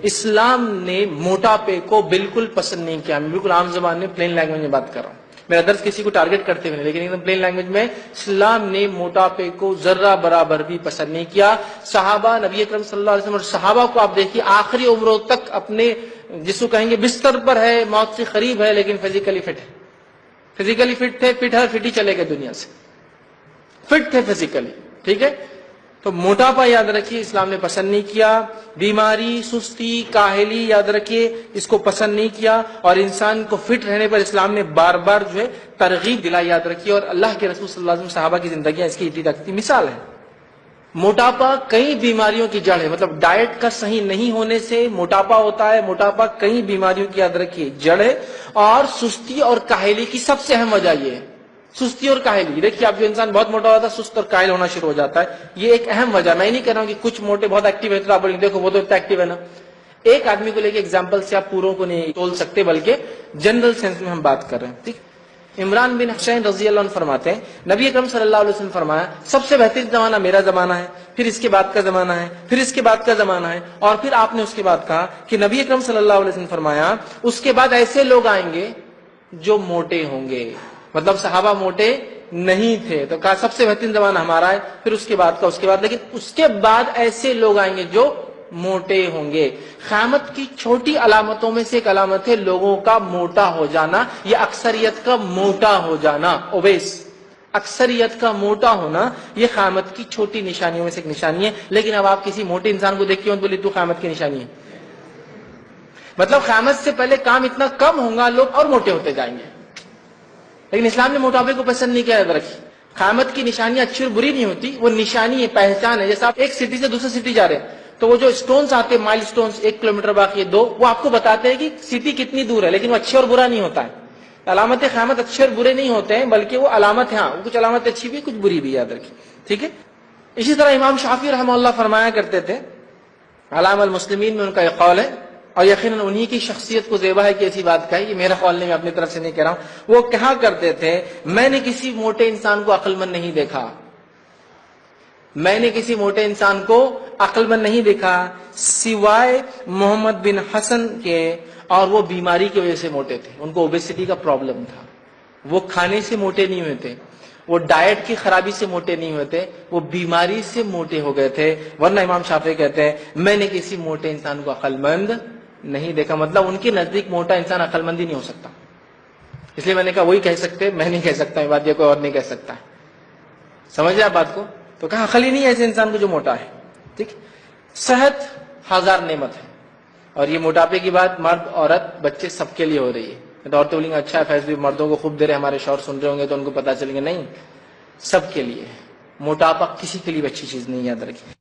اسلام نے موٹاپے کو بالکل پسند نہیں کیا. میں بالکل عام زبان میں پلین لینگویج میں بات کر رہا ہوں. میرا درس کسی کو ٹارگٹ کرتے ہوئے نہیں, لیکن ایک پلین لینگویج میں اسلام نے موٹاپے کو ذرہ برابر بھی پسند نہیں کیا. صحابہ نبی اکرم صلی اللہ علیہ وسلم اور صحابہ کو آپ دیکھیے آخری عمروں تک اپنے جس کو کہیں گے بستر پر ہے, موت سے قریب ہے, لیکن فزیکلی فٹ ہے. فزیکلی فٹ تھے, فٹ ہی چلے گئے دنیا سے, فٹ تھے فزیکلی. ٹھیک ہے, تو موٹاپا یاد رکھیے اسلام نے پسند نہیں کیا. بیماری, سستی, کاہلی یاد رکھیے اس کو پسند نہیں کیا. اور انسان کو فٹ رہنے پر اسلام نے بار بار ترغیب دلائی, یاد رکھیے. اور اللہ کے رسول صلی اللہ علیہ وسلم صحابہ کی زندگیاں اس کی اتنی تکتی مثال ہے. موٹاپا کئی بیماریوں کی جڑ ہے, مطلب ڈائٹ کا صحیح نہیں ہونے سے موٹاپا ہوتا ہے. موٹاپا کئی بیماریوں کی یاد رکھیے جڑ ہے. اور سستی اور کاہلی کی سب سے اہم وجہ یہ ہے, سستی اور کاہلی. دیکھیے اب جو انسان بہت موٹا ہوتا ہے سست اور کاہل ہونا شروع ہو جاتا ہے. یہ ایک اہم وجہ. میں نہیں کہہ رہا ہوں کہ کچھ موٹے بہت ایکٹیو ہے تو آپ بولیں دیکھو وہ تو اتنا ایکٹیو ہے نا. ایک آدمی کو لے کے ایگزامپل سے آپ پوروں کو نہیں تول سکتے, بلکہ جنرل سینس میں ہم بات کر رہے ہیں. ٹھیک, عمران بن حسین رضی اللہ عنہ فرماتے ہیں نبی اکرم صلی اللہ علیہ وسلم فرمایا سب سے بہترین زمانہ میرا زمانہ ہے, پھر اس کے بعد کا زمانہ ہے, پھر اس کے بعد کا زمانہ ہے. اور پھر آپ نے اس کے بعد کہا کہ نبی اکرم صلی اللہ علیہ وسلم فرمایا اس کے بعد ایسے لوگ آئیں گے جو موٹے ہوں گے. مطلب صحابہ موٹے نہیں تھے تو کہا سب سے بہترین زمانہ ہمارا ہے, پھر اس کے بعد کا, اس کے بعد, لیکن اس کے بعد ایسے لوگ آئیں گے جو موٹے ہوں گے. قیامت کی چھوٹی علامتوں میں سے ایک علامت ہے لوگوں کا موٹا ہو جانا, یا اکثریت کا موٹا ہو جانا, اوبیس. اکثریت کا موٹا ہونا یہ قیامت کی چھوٹی نشانیوں میں سے ایک نشانی ہے. لیکن اب آپ کسی موٹے انسان کو دیکھیے اور بولیے تو قیامت کی نشانی ہے. مطلب قیامت سے پہلے کام اتنا کم ہوگا, لوگ اور موٹے ہوتے جائیں گے. لیکن اسلام نے موٹاپے کو پسند نہیں کیا. یاد رکھیے قیامت کی نشانیاں اچھی اور بری نہیں ہوتی, وہ نشانی ہے, پہچان ہے. جیسے آپ ایک سٹی سے دوسری سٹی جا رہے ہیں تو وہ جو اسٹونز آتے ہیں, مائل اسٹونز, 1 کلومیٹر باقی ہے 2, وہ آپ کو بتاتے ہیں کہ سٹی کتنی دور ہے, لیکن وہ اچھے اور برا نہیں ہوتا ہے. علامت قیامت اچھے اور برے نہیں ہوتے ہیں, بلکہ وہ علامت ہے. ہاں کچھ علامت اچھی بھی کچھ بری بھی, یاد رکھیے. ٹھیک ہے. اسی طرح امام شافعی رحمہ اللہ فرمایا کرتے تھے, علام المسلمین میں ان کا یہ قول ہے, اور یقیناً انہی کی شخصیت کو زیبا ہے کہ ایسی بات کہی, یہ میرا قول نہیں, میں اپنی طرف سے نہیں کہہ رہا ہوں. وہ کہا کرتے تھے میں نے کسی موٹے انسان کو عقل مند نہیں دیکھا, میں نے کسی موٹے انسان کو عقل مند نہیں دیکھا سوائے محمد بن حسن کے, اور وہ بیماری کی وجہ سے موٹے تھے. ان کو اوبیسٹی کا پرابلم تھا. وہ کھانے سے موٹے نہیں ہوئے تھے, وہ ڈائٹ کی خرابی سے موٹے نہیں ہوئے تھے, وہ بیماری سے موٹے ہو گئے تھے. ورنہ امام شافعی کہتے ہیں میں نے کسی موٹے انسان کو عقل مند نہیں دیکھا. مطلب ان کے نزدیک موٹا انسان عقل مند ہی نہیں ہو سکتا. اس لیے میں نے کہا وہی کہہ سکتے, میں نہیں کہہ سکتا, یہ بات یہ کوئی اور نہیں کہہ سکتا. سمجھے آپ بات کو؟ تو کہا عقل ہی نہیں ہے ایسے انسان کو جو موٹا ہے. ٹھیک, صحت 1000 نعمت ہے, اور یہ موٹاپے کی بات مرد عورت بچے سب کے لیے ہو رہی ہے. عورتیں بولیں گے اچھا ہے فیض بھی مردوں کو خوب دے رہے, ہمارے شوہر سن رہے ہوں گے تو ان کو پتا چلیں گے, نہیں, سب کے لیے. موٹاپا کسی کے لیے اچھی چیز نہیں, یاد رکھیں.